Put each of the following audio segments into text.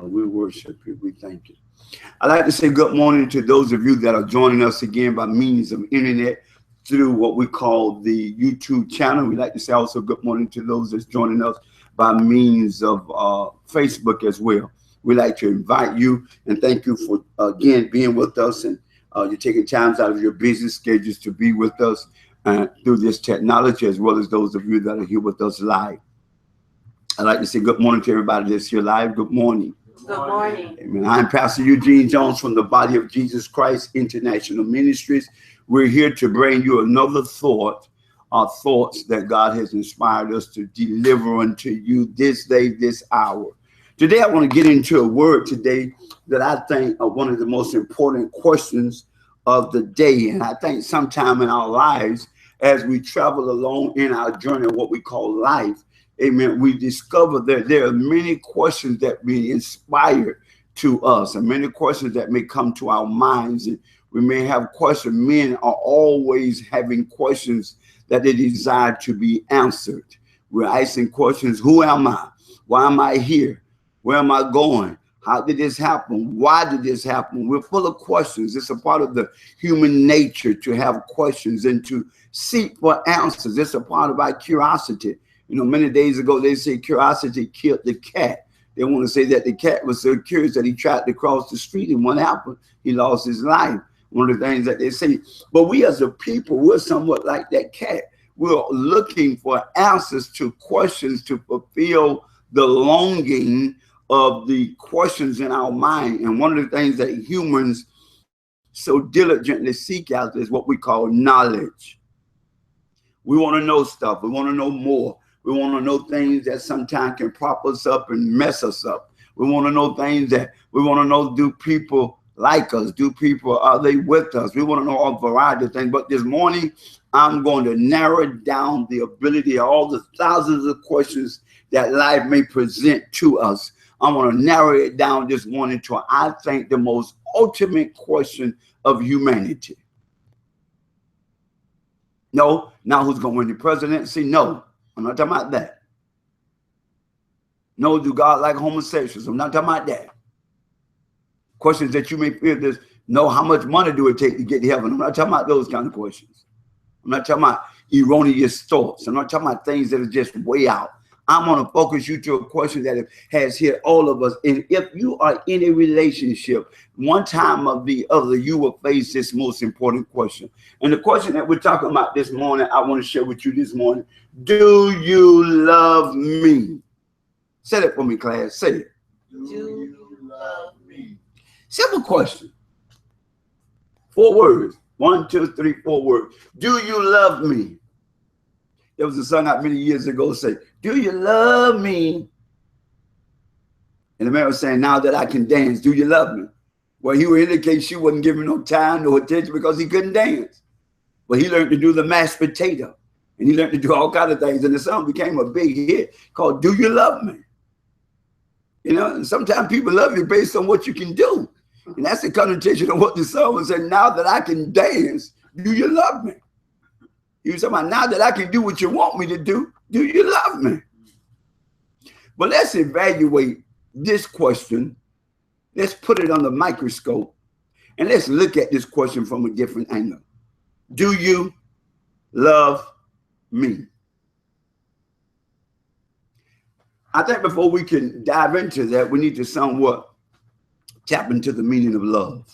We worship you. We thank you. I'd like to say good morning to those of you that are joining us again by means of internet through what we call the YouTube channel. We'd like to say also good morning to those that's joining us by means of Facebook as well. We'd like to invite you and thank you for, again, being with us, and you're taking times out of your busy schedules to be with us through this technology, as well as those of you that are here with us live. I'd like to say good morning to everybody that's here live. Good morning. Good morning. Amen. I'm Pastor Eugene Jones from the Body of Jesus Christ International Ministries. We're here to bring you another thought, thoughts that God has inspired us to deliver unto you this day, this hour. Today, I want to get into a word today that I think are one of the most important questions of the day. And I think sometime in our lives, as we travel along in our journey of what we call life, amen, we discover that there are many questions that be inspired to us, and many questions that may come to our minds. And we may have questions. Men are always having questions that they desire to be answered. We're asking questions. Who am I? Why am I here? Where am I going? How did this happen? Why did this happen? We're full of questions. It's a part of the human nature to have questions and to seek for answers. It's a part of our curiosity. You know, many days ago, they say curiosity killed the cat. They want to say that the cat was so curious that he tried to cross the street, and what happened? He lost his life. One of the things that they say. But we as a people, we're somewhat like that cat. We're looking for answers to questions to fulfill the longing of the questions in our mind. And one of the things that humans so diligently seek out is what we call knowledge. We want to know stuff. We want to know more. We want to know things that sometimes can prop us up and mess us up. We want to know things that we want to know, do people like us? Do people, are they with us? We want to know a variety of things. But this morning, I'm going to narrow down the ability of all the thousands of questions that life may present to us. I want to narrow it down this morning to, I think, the most ultimate question of humanity. No, now who's going to win the presidency? No. I'm not talking about that. No, do God like homosexuals? I'm not talking about that. Questions that you may feel this, no, how much money do it take to get to heaven? I'm not talking about those kind of questions. I'm not talking about erroneous thoughts. I'm not talking about things that are just way out. I'm going to focus you to a question that has hit all of us. And if you are in a relationship, one time or the other, you will face this most important question. And the question that we're talking about this morning, I want to share with you this morning. Do you love me? Say that for me, class. Say it. Do you love me? Simple question. 4 words. 1, 2, 3, 4 words. Do you love me? There was a song out many years ago say, do you love me? And the man was saying, now that I can dance, do you love me? Well, he would indicate she wasn't giving no time, no attention, because he couldn't dance. But he learned to do the mashed potato, and he learned to do all kinds of things. And the song became a big hit called Do You Love Me? You know, and sometimes people love you based on what you can do. And that's the connotation of what the song was saying. Now that I can dance, do you love me? He was talking about, now that I can do what you want me to do you love me? But let's evaluate this question. Let's put it on the microscope, and let's look at this question from a different angle. Do you love me? I think before we can dive into that, we need to somewhat tap into the meaning of love.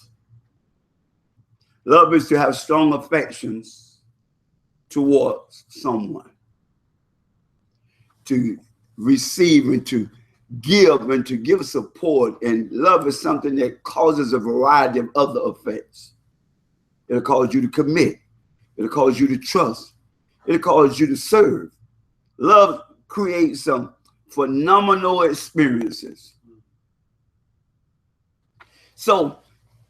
Love is to have strong affections towards someone, to receive and to give support. And love is something that causes a variety of other effects. It'll cause you to commit. It'll cause you to trust. It'll cause you to serve. Love creates some phenomenal experiences. So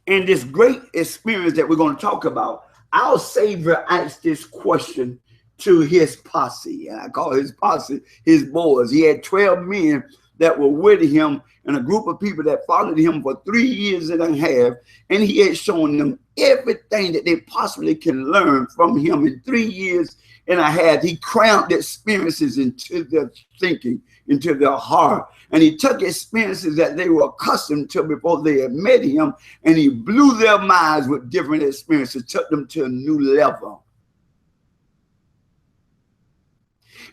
in this great experience that we're going to talk about, our Savior asked this question to his posse. And I call his posse his boys. He had 12 men that were with him and a group of people that followed him for 3 years and a half. And he had shown them everything that they possibly can learn from him in 3 years and a half. He crammed experiences into their thinking, into their heart. And he took experiences that they were accustomed to before they had met him, and he blew their minds with different experiences, took them to a new level.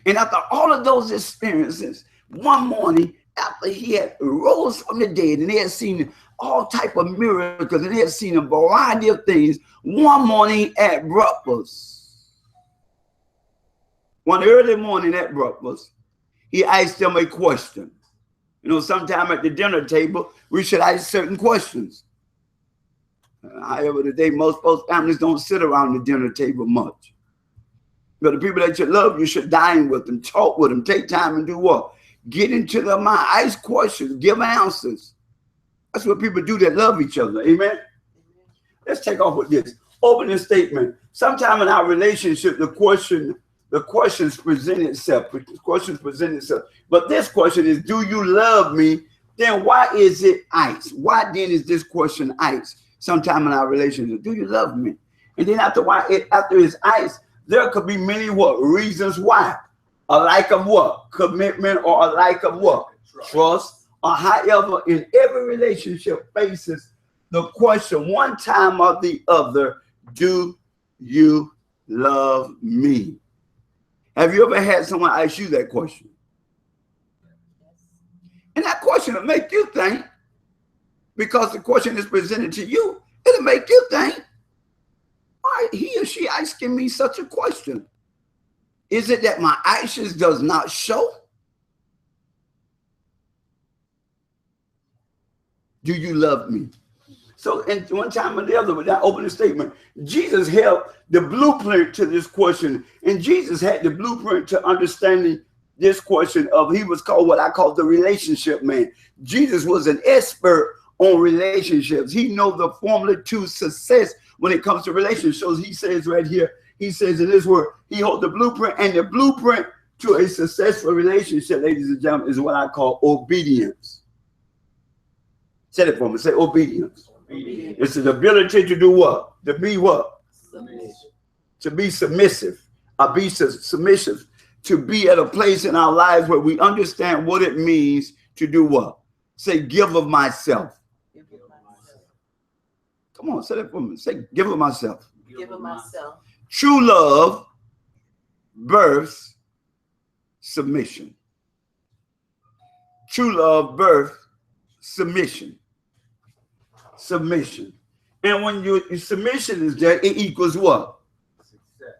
And after all of those experiences, one morning, after he had rose from the dead and they had seen all type of miracles and they had seen a variety of things, one morning at breakfast, one early morning at breakfast, he asked them a question. You know, sometime at the dinner table, we should ask certain questions. However, today, most families don't sit around the dinner table much. But the people that you love, you should dine with them, talk with them, take time and do what? Get into their mind, ask questions, give answers. That's what people do that love each other. Amen? Let's take off with this. Opening statement. Sometime in our relationship, the questions present itself. But this question is, do you love me? Then why is it ice? Why then is this question ice? Sometime in our relationship, do you love me? And then after it's ice, there could be many what? Reasons why. A lack of what? Commitment, or a lack of what? Trust. Or however, in every relationship faces the question one time or the other, do you love me? Have you ever had someone ask you that question? And that question will make you think, because the question is presented to you, it'll make you think, why he or she asking me such a question? Is it that my actions does not show? Do you love me? So, and one time or the other, with that opening statement, Jesus held the blueprint to this question. And Jesus had the blueprint to understanding this question of, he was called what I call the relationship man. Jesus was an expert on relationships. He knows the formula to success when it comes to relationships. He says right here, he says in this word, he holds the blueprint, and the blueprint to a successful relationship, ladies and gentlemen, is what I call obedience. Say it for me. Say obedience. Obedience. It's the ability to do what? To be what? Submissive. To be submissive. Be submissive. To be at a place in our lives where we understand what it means to do what? Say, give of myself. Give of myself. Come on, say that for me. Say, give of myself. Give of myself. True love births submission. True love births submission. Submission. And when your submission is there, it equals what?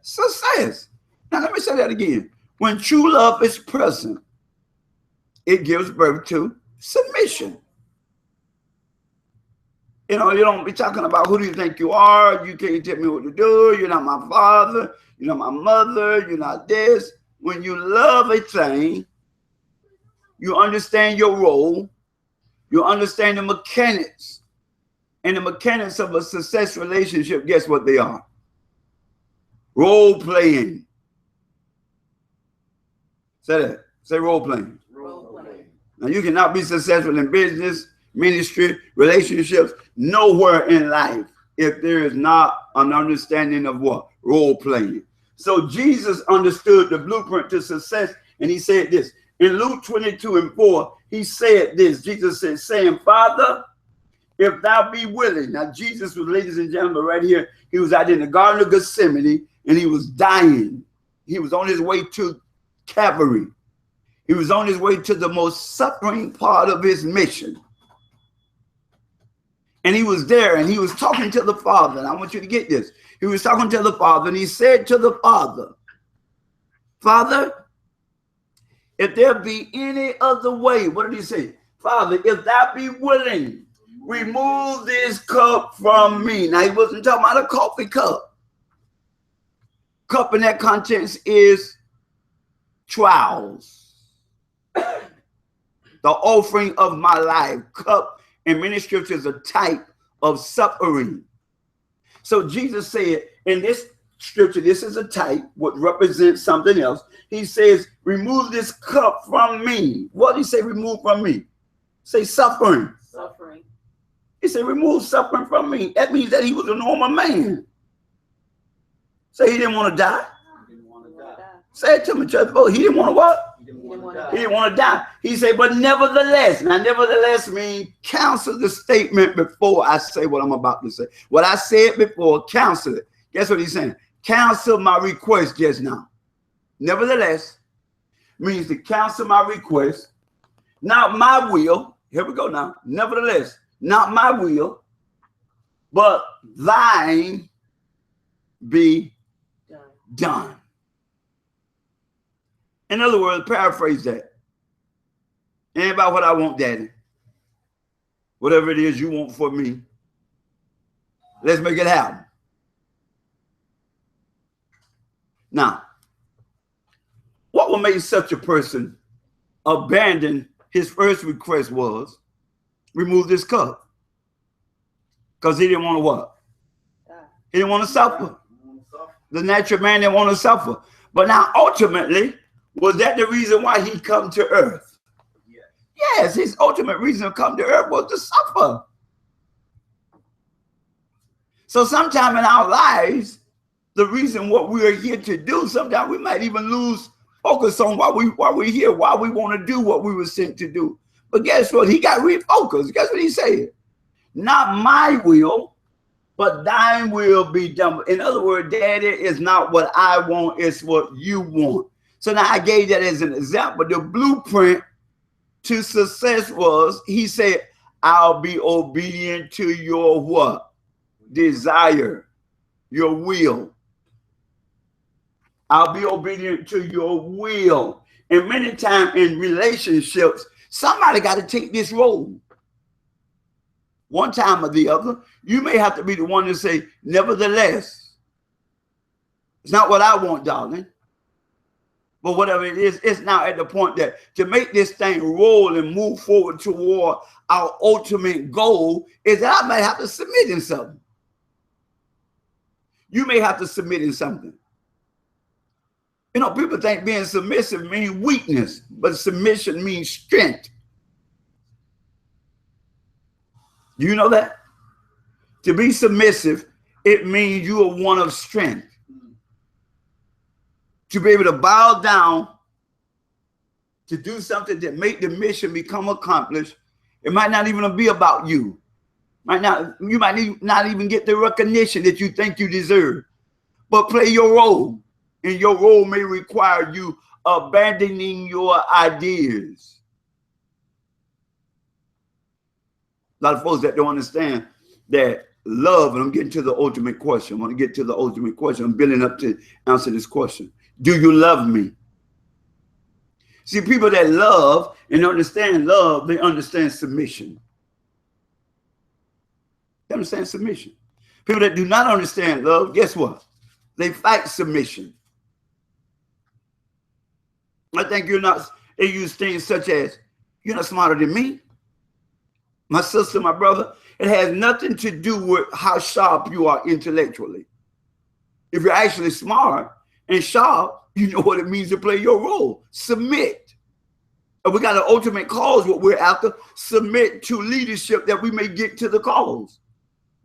Success. Now let me say that again. When true love is present, it gives birth to submission. You know, you don't be talking about who do you think you are? You can't tell me what to do. You're not my father. You're not my mother. You're not this. When you love a thing, you understand your role. You understand the mechanics. And the mechanics of a success relationship, guess what they are? Role playing. Say that. Say role playing. Role playing. Now you cannot be successful in business, ministry, relationships, nowhere in life if there is not an understanding of what? Role playing. So Jesus understood the blueprint to success, and he said this. In Luke 22:4, he said this. Jesus said, saying, Father, if thou be willing. Now Jesus was, ladies and gentlemen, right here, he was out in the Garden of Gethsemane, and he was dying. He was on his way to Calvary. He was on his way to the most suffering part of his mission. And he was there, and he was talking to the Father. And I want you to get this. He was talking to the Father, and he said to the Father, Father, if there be any other way, what did he say? Father, if thou be willing, remove this cup from me. Now, he wasn't talking about a coffee cup. Cup in that context is trials. The offering of my life. Cup in many scriptures is a type of suffering. So Jesus said, in this scripture, this is a type, what represents something else. He says, remove this cup from me. What did he say, remove from me? Say suffering. Suffering. He said, remove suffering from me. That means that he was a normal man. Say he didn't want to die. He didn't want to die. Say it to me, church. Oh, he didn't want to what? He didn't want to die. He didn't want to die. He said, but nevertheless. Now, nevertheless means cancel the statement before I say what I'm about to say. What I said before, cancel it. Guess what he's saying? Cancel my request just now. Nevertheless means to cancel my request. Not my will. Here we go now. Nevertheless, not my will, but thine be done. In other words, paraphrase that. Ain't about what I want, Daddy. Whatever it is you want for me, let's make it happen. Now, what will make such a person abandon his first request was remove this cup? Because he didn't want to what? He didn't want to suffer. The natural man didn't want to suffer. But now ultimately, was that the reason why he come to earth? Yes, his ultimate reason to come to earth was to suffer. So sometime in our lives, the reason what we are here to do, sometimes we might even lose focus on why we're here, why we want to do what we were sent to do. But guess what? He got refocused. Guess what he said? Not my will, but thine will be done. In other words, Daddy, is not what I want, it's what you want. So now I gave that as an example. The blueprint to success was, he said, I'll be obedient to your what? Desire, your will. I'll be obedient to your will. And many times in relationships, somebody got to take this role. One time or the other, you may have to be the one to say, nevertheless, it's not what I want, darling. But whatever it is, it's now at the point that to make this thing roll and move forward toward our ultimate goal is that I may have to submit in something. You may have to submit in something. You know, people think being submissive means weakness, but submission means strength. Do you know that? To be submissive, it means you are one of strength. To be able to bow down, to do something that make the mission become accomplished. It might not even be about you. You might not even get the recognition that you think you deserve. But play your role. And your role may require you abandoning your ideas. A lot of folks that don't understand that love, and I'm getting to the ultimate question. I want to get to the ultimate question. I'm building up to answer this question. Do you love me? See, people that love and understand love, they understand submission. They understand submission. People that do not understand love, guess what? They fight submission. I think they use things such as, you're not smarter than me. My sister, my brother, it has nothing to do with how sharp you are intellectually. If you're actually smart and sharp, you know what it means to play your role. Submit. And we got an ultimate cause, what we're after. Submit to leadership that we may get to the cause.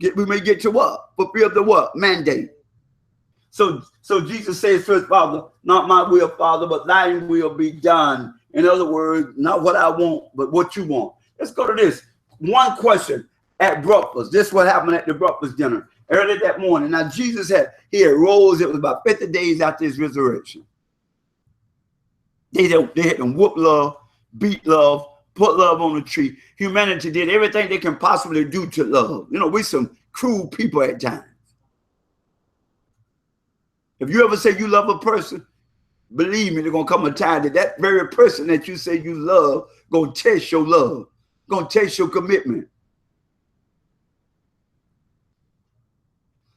We may get to what? Fulfill the what? Mandate. So Jesus says first, Father, not my will, Father, but thine will be done. In other words, not what I want, but what you want. Let's go to this. One question at breakfast. This is what happened at the breakfast dinner early that morning. Now, Jesus had rose. It was about 50 days after his resurrection. They had to whoop love, beat love, put love on the tree. Humanity did everything they can possibly do to love. You know, we're some cruel people at times. If you ever say you love a person, believe me, there's going to come a time that that very person that you say you love going to test your love, going to test your commitment.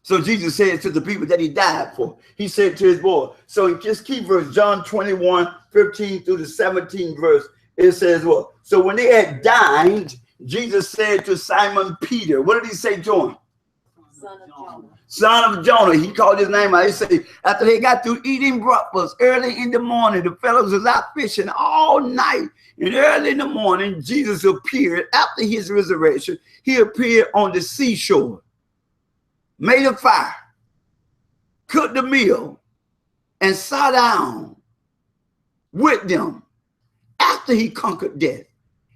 So Jesus said to the people that he died for, he said to his boy, so just keep verse John 21, 15 through the 17th verse. It says what? So when they had dined, Jesus said to Simon Peter, what did he say to him? Son of Jonah. Son of Jonah. He called his name out. He said, after they got through eating breakfast early in the morning, the fellows was out fishing all night. And early in the morning, Jesus appeared after his resurrection. He appeared on the seashore, made a fire, cooked the meal, and sat down with them after he conquered death.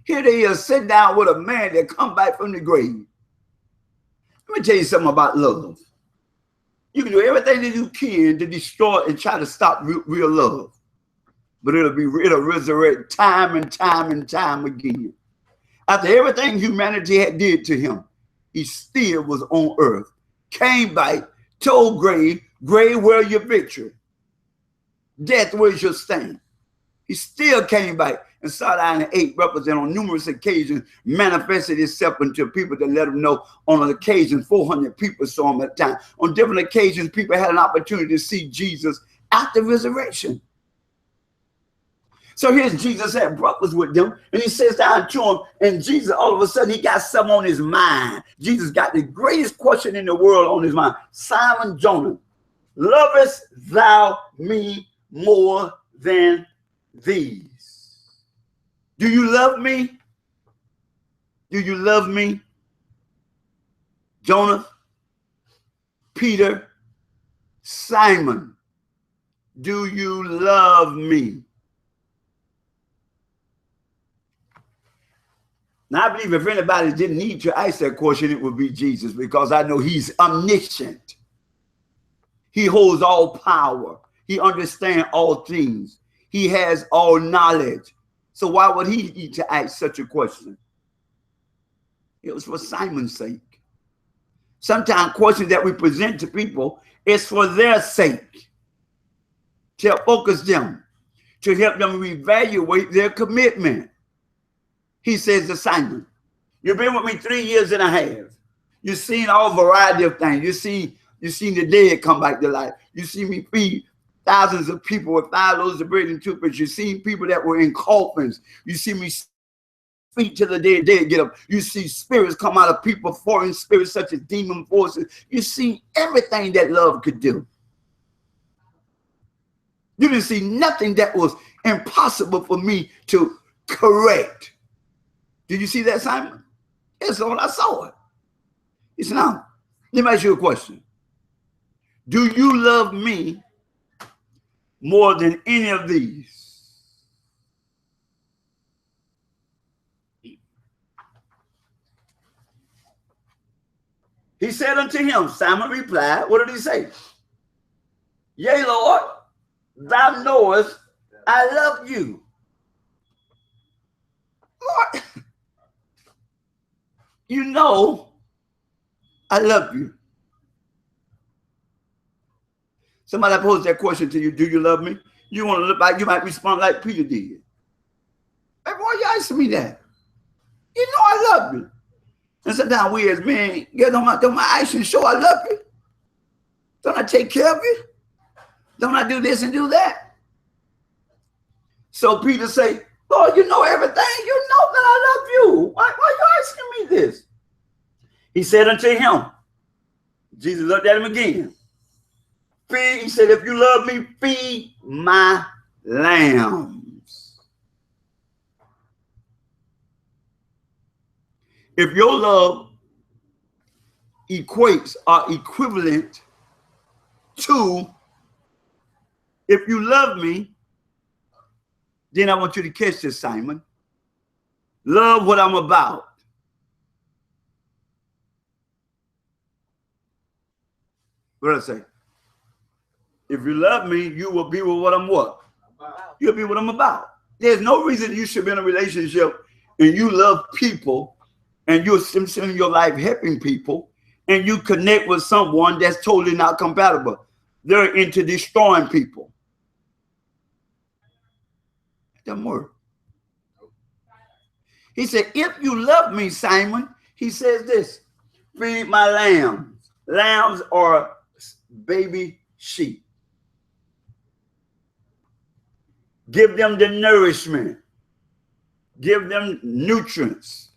Here they are sitting down with a man that come back from the grave. Let me tell you something about love. You can do everything that you can to destroy and try to stop real love. But it'll resurrect time and time and time again. After everything humanity had did to him, he still was on earth. Came back, told grave, grave, where your victory? Death, where's your stain? He still came back and sat down and ate breakfast, and on numerous occasions manifested himself unto people to let them know. On an occasion, 400 people saw him at a time. On different occasions, people had an opportunity to see Jesus after resurrection. So here's Jesus had breakfast with them, and he sits down to him, and Jesus, all of a sudden, he got something on his mind. Jesus got the greatest question in the world on his mind. Simon Jonah, lovest thou me more than these? Do you love me? Do you love me? Jonah, Peter, Simon, do you love me? Now, I believe if anybody didn't need to ask that question, it would be Jesus, because I know he's omniscient. He holds all power. He understands all things. He has all knowledge. So why would he need to ask such a question? It was for Simon's sake. Sometimes questions that we present to people is for their sake, to help focus them, to help them reevaluate their commitment. He says to Simon, you've been with me 3 years and a half. You've seen all variety of things. You've seen the dead come back to life. You see me feed thousands of people with 5 loaves of bread and 2 fish. You see people that were in coffins. You see me speak to the dead get up. You see spirits come out of people, foreign spirits such as demon forces. You see everything that love could do. You didn't see nothing that was impossible for me to correct. Did you see that, Simon? Yes, Lord, I saw it. He said, now, let me ask you a question. Do you love me more than any of these? He said unto him, Simon replied, what did he say? Yea, Lord, thou knowest I love you. Lord, you know I love you. Somebody posed that question to you, do you love me? You want to look like, you might respond like Peter did. Hey, why you asking me that? You know I love you. And sometimes we as men get on my actions show I love you. Don't I take care of you? Don't I do this and do that? So Peter say, Lord, you know everything. You know that I love you. Why are you asking me this? He said unto him, Jesus looked at him again. Feed, he said, if you love me, feed my lambs. If your love equates or equivalent to, if you love me, then I want you to catch this, Simon. Love what I'm about. What did I say? If you love me, you will be with what I'm what? About. You'll be what I'm about. There's no reason you should be in a relationship and you love people and you're spending your life helping people and you connect with someone that's totally not compatible. They're into destroying people. It doesn't work. He said, if you love me, Simon, he says this, feed my lambs. Lambs are baby sheep. Give them the nourishment. Give them nutrients.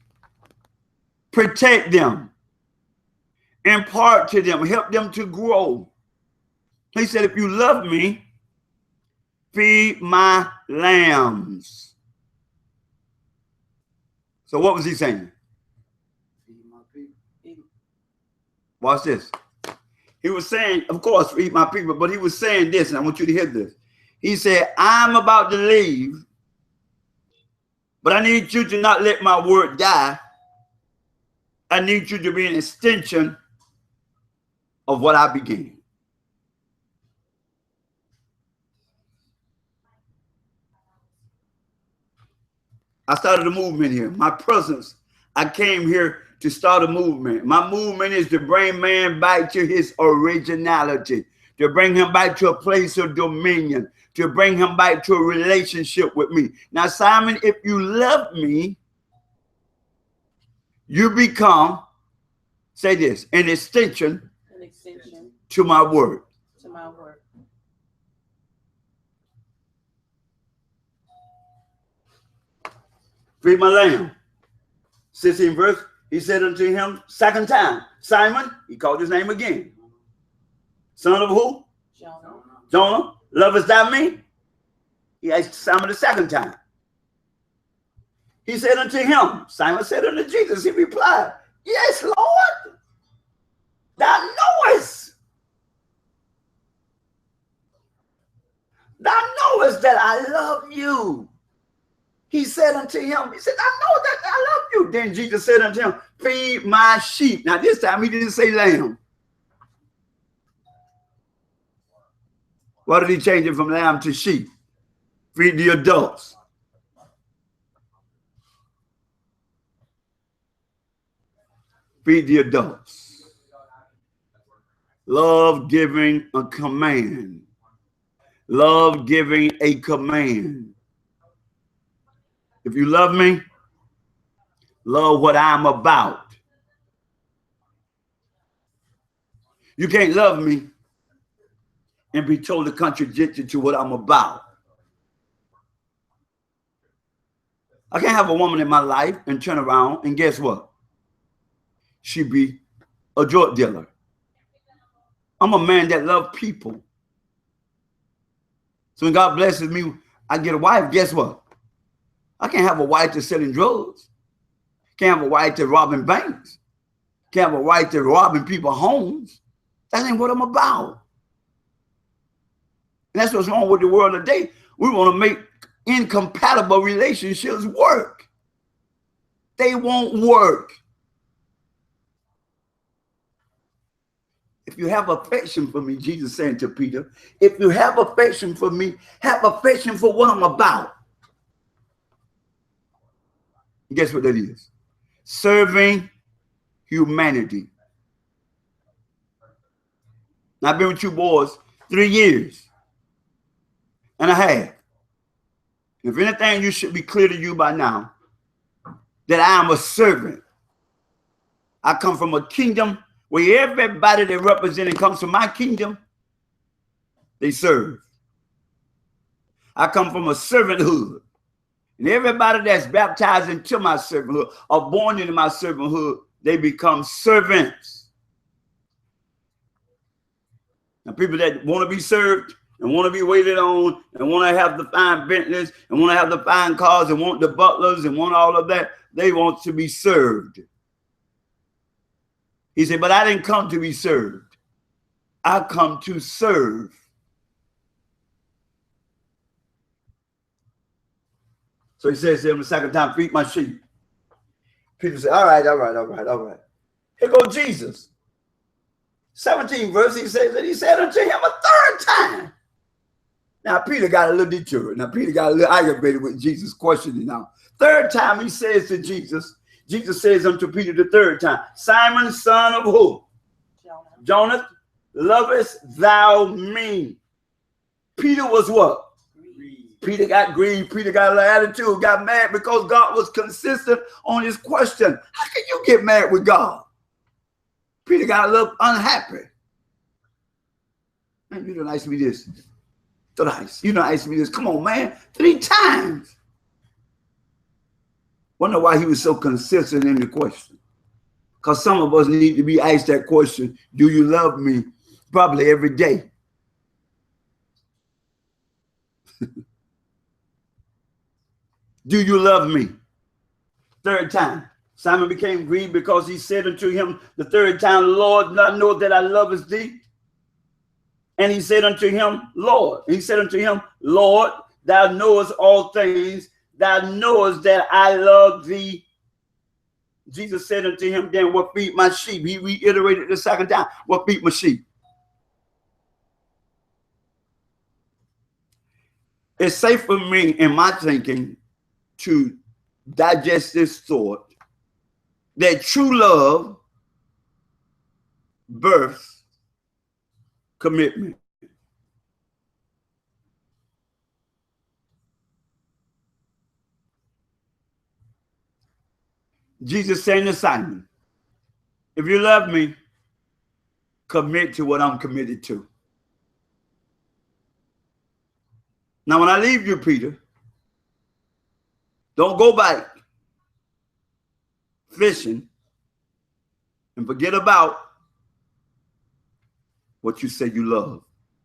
Protect them. impart to them, help them to grow. He said, if you love me, feed my lambs. So what was he saying? Feed my people. Watch this. He was saying, of course, feed my people, but he was saying this, and I want you to hear this. He said, I'm about to leave, but I need you to not let my word die. I need you to be an extension of what I began. I started a movement here. My presence, I came here to start a movement. My movement is to bring man back to his originality, to bring him back to a place of dominion, to bring him back to a relationship with me. Now, Simon, if you love me, you become, say this, an extension to my word. To my word. Feed my lamb. 16th verse, he said unto him, second time, Simon, he called his name again. Son of who? Jonah. Jonah, lovest thou me? He asked Simon the second time. He said unto him, Simon said unto Jesus, he replied, yes, Lord, thou knowest. Thou knowest that I love you. He said unto him, he said, I know that I love you. Then Jesus said unto him, feed my sheep. Now this time he didn't say lamb. Why did he change it from lamb to sheep? Feed the adults. Feed the adults. Love giving a command. Love giving a command. If you love me, love what I'm about. You can't love me and be totally contradicted to what I'm about. I can't have a woman in my life and turn around and guess what? She be a drug dealer. I'm a man that loves people. So when God blesses me, I get a wife, guess what? I can't have a wife that's selling drugs. Can't have a wife that's robbing banks. Can't have a wife that's robbing people's homes. That ain't what I'm about. And that's what's wrong with the world today. We want to make incompatible relationships work. They won't work. If you have affection for me, Jesus saying to Peter, if you have affection for me, have affection for what I'm about. Guess what that is? Serving humanity. Now, I've been with you boys 3 years and a half. If anything, you should be clear to you by now that I am a servant. I come from a kingdom where everybody that represented comes from my kingdom, they serve. I come from a servanthood. And everybody that's baptized into my servanthood or born into my servanthood, they become servants. Now, people that want to be served and want to be waited on and want to have the fine Bentleys and want to have the fine cars and want the butlers and want all of that, they want to be served. He said, but I didn't come to be served. I come to serve. So he says to him the second time, feed my sheep. Peter said, all right. Here goes Jesus. 17th verse, he says that he said unto him a third time. Now, Peter got a little deterred. Now, Peter got a little aggravated with Jesus' questioning now. Third time he says to Jesus, Jesus says unto Peter the third time, Simon, son of who? Jonah, lovest thou me? Peter was what? Peter got grieved. Peter got a little attitude, got mad because God was consistent on his question. How can you get mad with God? Peter got a little unhappy. Man, you don't ask me this. You don't ask me this. Come on, man. 3 times. Wonder why he was so consistent in the question. Because some of us need to be asked that question, do you love me? Probably every day. Do you love me? Third time. Simon became grieved because he said unto him the third time, Lord, I know that I love thee. And he said unto him, Lord, thou knowest all things. Thou knowest that I love thee. Jesus said unto him, then what feed my sheep? He reiterated the second time, what feed my sheep? It's safe for me, in my thinking, to digest this thought that true love births commitment. Jesus saying to Simon, if you love me, commit to what I'm committed to. Now, when I leave you, Peter, don't go back fishing and forget about what you say you love,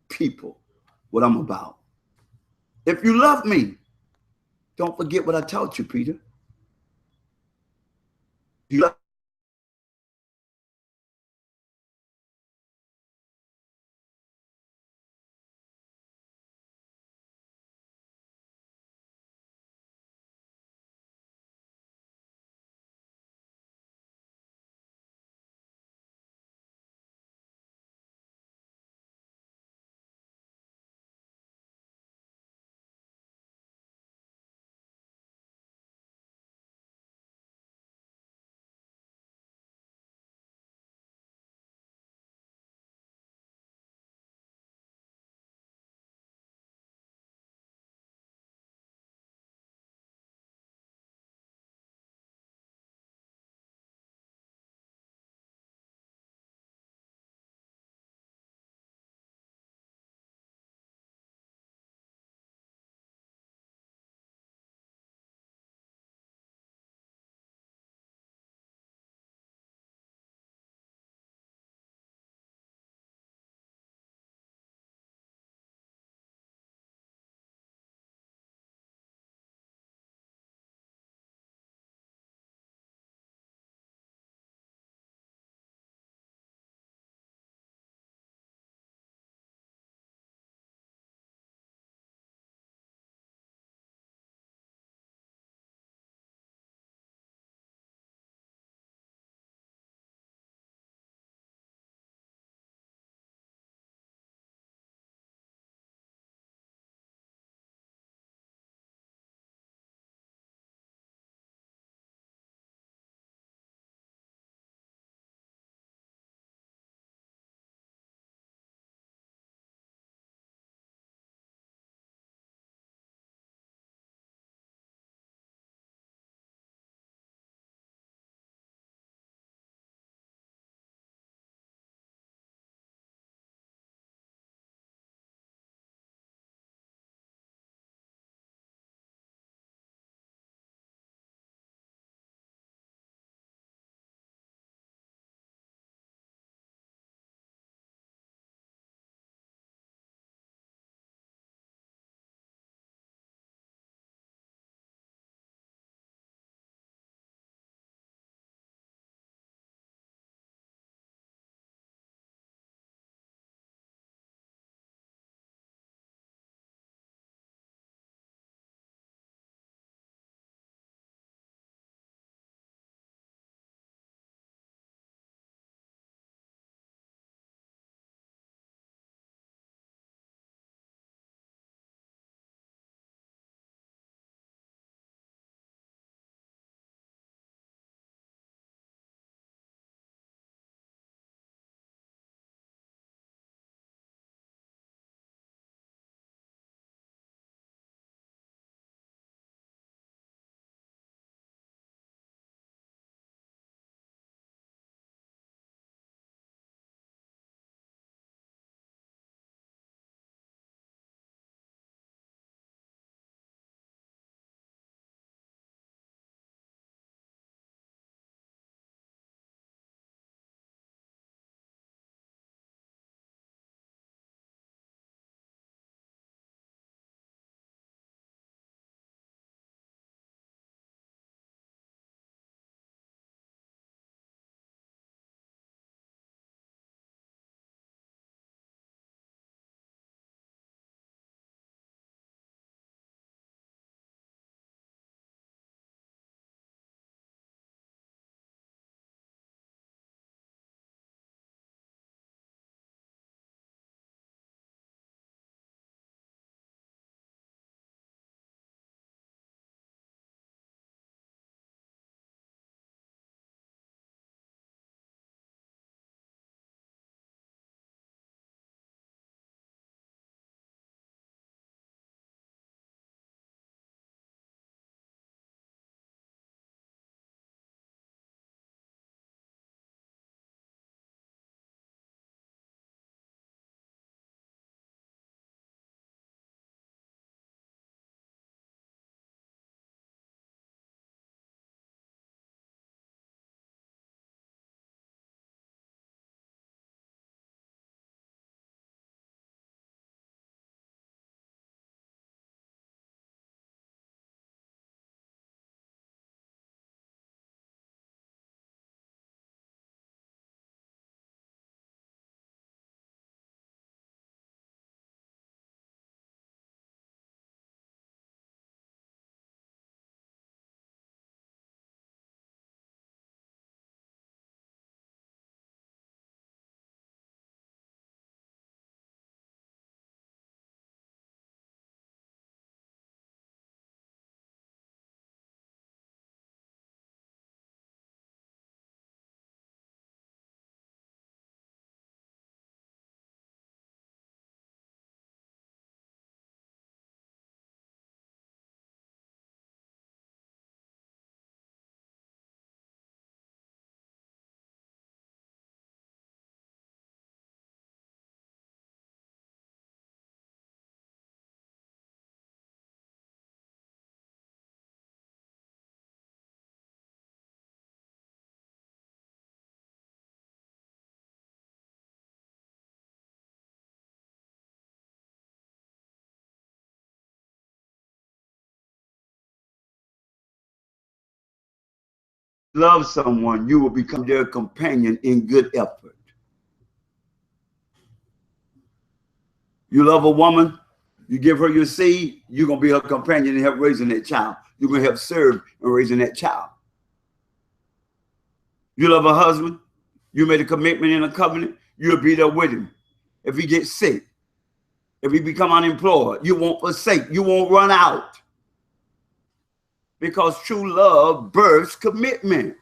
people, what I'm about. If you love me, don't forget what I taught you, Peter. You love love someone, you will become their companion in good effort. You love a woman, you give her your seed, you're going to be her companion and help raising that child. You're going to help serve in raising that child. You love a husband, you made a commitment in a covenant, you'll be there with him. If he gets sick, if he become unemployed, you won't forsake, you won't run out. Because true love births commitment.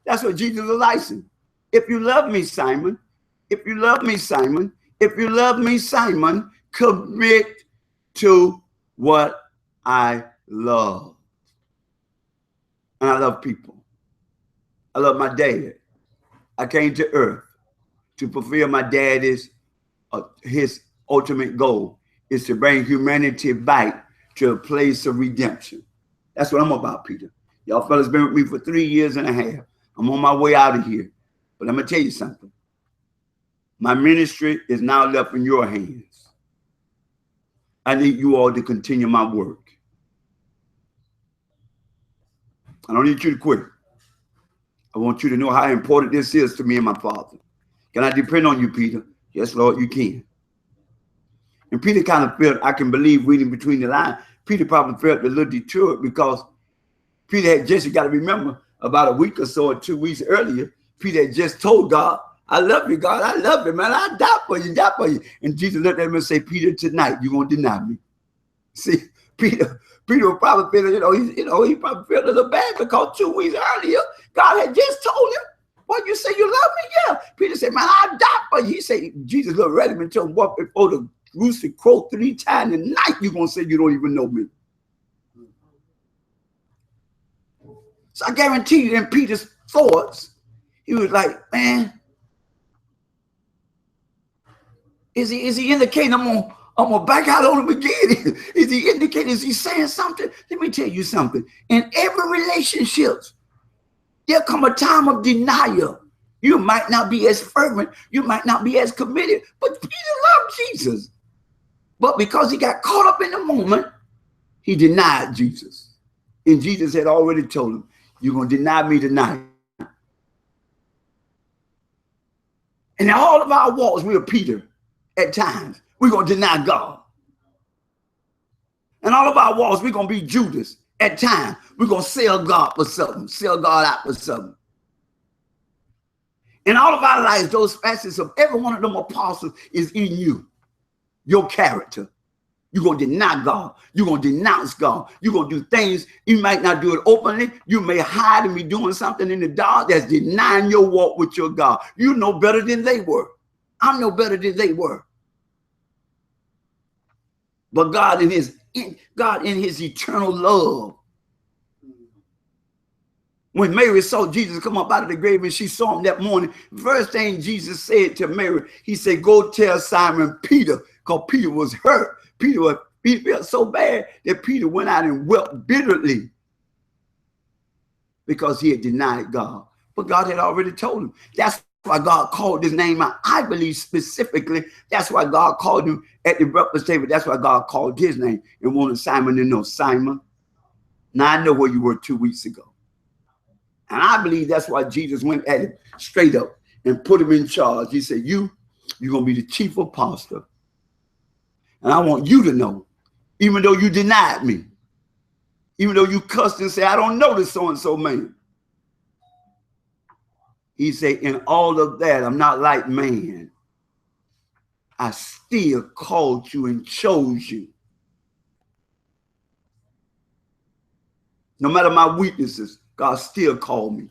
That's what Jesus was licensed. If you love me, Simon, if you love me, Simon, if you love me, Simon, commit to what I love. And I love people. I love my dad. I came to earth to fulfill my daddy's, his ultimate goal is to bring humanity back to a place of redemption. That's what I'm about, Peter. Y'all fellas been with me for 3 years and a half. I'm on my way out of here. But I'm going to tell you something. My ministry is now left in your hands. I need you all to continue my work. I don't need you to quit. I want you to know how important this is to me and my Father. Can I depend on you, Peter? Yes, Lord, you can. And Peter kind of felt, I can believe reading between the lines, Peter probably felt a little deterred because Peter had just, you got to remember, about a week or so or 2 weeks earlier, Peter had just told God, I love you, God. I love you, man. I die for you, die for you. And Jesus looked at him and said, Peter, tonight you're going to deny me. See, Peter probably feeling, he probably felt a little bad because 2 weeks earlier, God had just told him, what, you say you love me? Yeah. Peter said, man, I'll die for you. He said, Jesus looked at him and told him, what, before the rooster crowed 3 times tonight, you're going to say you don't even know me. So I guarantee you in Peter's thoughts, he was like, man, is he indicating I'm gonna back out on him again? Is he indicating, is he saying something? Let me tell you something. In every relationship, there'll come a time of denial. You might not be as fervent, you might not be as committed, but Peter loved Jesus. But because he got caught up in the moment, he denied Jesus. And Jesus had already told him, you're gonna deny me tonight. And in all of our walks, we're Peter at times. We're going to deny God. In all of our walks, we're going to be Judas at times. We're going to sell God for something, sell God out for something. In all of our lives, those facets of every one of them apostles is in you, your character. You're going to deny God. You're going to denounce God. You're going to do things. You might not do it openly. You may hide and be doing something in the dark that's denying your walk with your God. You know better than they were. I'm no better than they were. But God in his eternal love. When Mary saw Jesus come up out of the grave and she saw him that morning, first thing Jesus said to Mary, he said, go tell Simon Peter, because Peter was hurt. He felt so bad that Peter went out and wept bitterly because he had denied God. But God had already told him. That's why God called his name out. I believe specifically that's why God called him at the breakfast table. That's why God called his name and wanted Simon to know, Simon, now I know where you were 2 weeks ago. And I believe that's why Jesus went at him straight up and put him in charge. He said, you're going to be the chief apostle. And I want you to know, even though you denied me, even though you cussed and said, I don't know this so-and-so man. He said, in all of that, I'm not like man. I still called you and chose you. No matter my weaknesses, God still called me.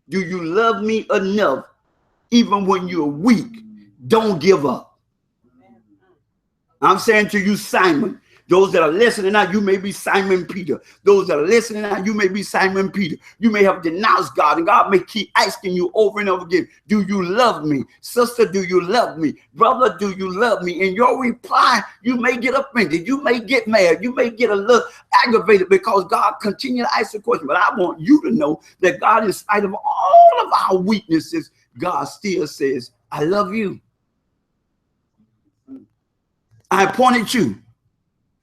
Do you love me enough even when you're weak? Don't give up. I'm saying to you, Simon, those that are listening now, you may be Simon Peter. Those that are listening now, you may be Simon Peter. You may have denounced God, and God may keep asking you over and over again, do you love me? Sister, do you love me? Brother, do you love me? In your reply, you may get offended. You may get mad. You may get a little aggravated because God continues to ask the question. But I want you to know that God, in spite of all of our weaknesses, God still says, I love you. I appointed you.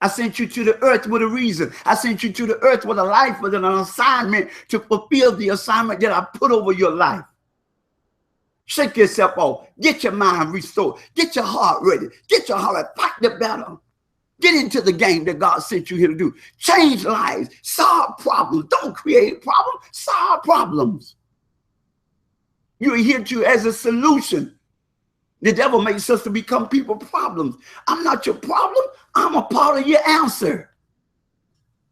I sent you to the earth with a reason. I sent you to the earth with a life, with an assignment to fulfill the assignment that I put over your life. Shake yourself off. Get your mind restored. Get your heart ready. Get your heart, fight the battle. Get into the game that God sent you here to do. Change lives. Solve problems. Don't create problems. Solve problems. You're here to as a solution. The devil makes us to become people problems. I'm not your problem. I'm a part of your answer.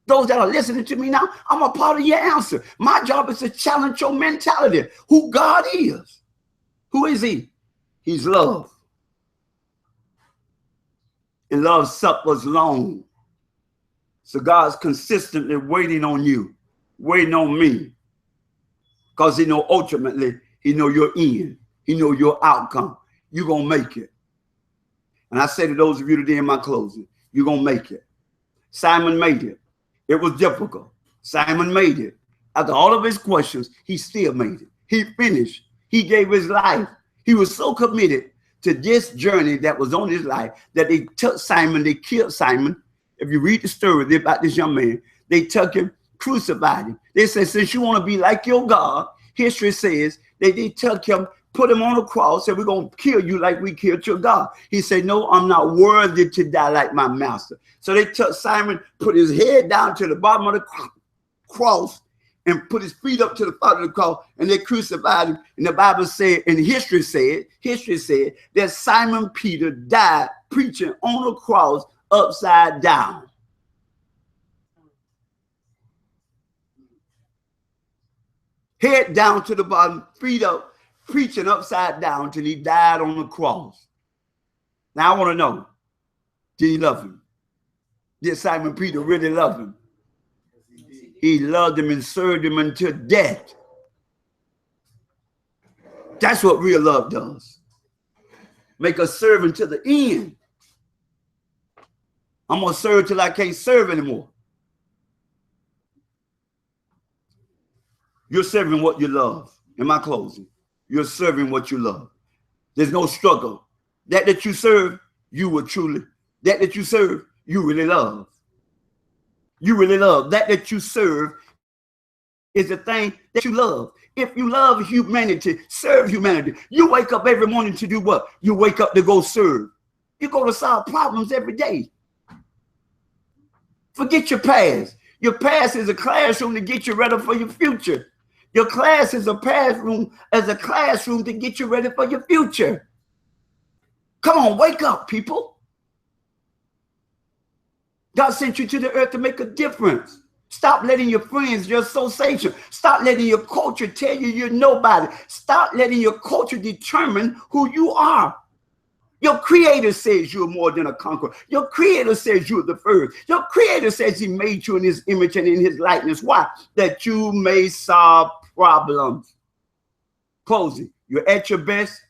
Those that are listening to me now, I'm a part of your answer. My job is to challenge your mentality. Who God is. Who is he? He's love. And love suffers long. So God's consistently waiting on you, waiting on me. Because he know ultimately, he know your end. He know your outcome. You're going to make it. And I say to those of you today in my closing, you're going to make it. Simon made it. It was difficult. Simon made it. After all of his questions, he still made it. He finished. He gave his life. He was so committed to this journey that was on his life that they took Simon, they killed Simon. If you read the story about this young man, they took him, crucified him. They said, since you want to be like your God, history says that they took him, put him on a cross, said, we're going to kill you like we killed your God. He said, no, I'm not worthy to die like my master. So they took Simon, put his head down to the bottom of the cross and put his feet up to the bottom of the cross, and they crucified him. And the Bible said, and history said that Simon Peter died preaching on a cross upside down. Head down to the bottom, feet up, preaching upside down till he died on the cross. Now I want to know, did he love him? Did Simon Peter really love him? He loved him and served him until death. That's what real love does. Make us serve until the end. I'm going to serve till I can't serve anymore. You're serving what you love. In my closing, you're serving what you love. There's no struggle. That you serve, you will truly. That you serve, you really love. You really love. That you serve is the thing that you love. If you love humanity, serve humanity. You wake up every morning to do what? You wake up to go serve. You go to solve problems every day. Forget your past. Your past is a classroom to get you ready for your future. Your class is a classroom to get you ready for your future. Come on, wake up, people. God sent you to the earth to make a difference. Stop letting your friends, your association, stop letting your culture tell you you're nobody. Stop letting your culture determine who you are. Your creator says you're more than a conqueror. Your creator says you're the first. Your creator says he made you in his image and in his likeness. Why? That you may solve problems. Closing. You're at your best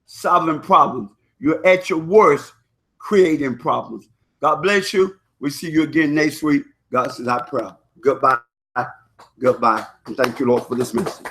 solving problems. You're at your worst creating problems. God bless you. We'll see you again next week. God says, I pray. Goodbye. Goodbye. And thank you, Lord, for this message.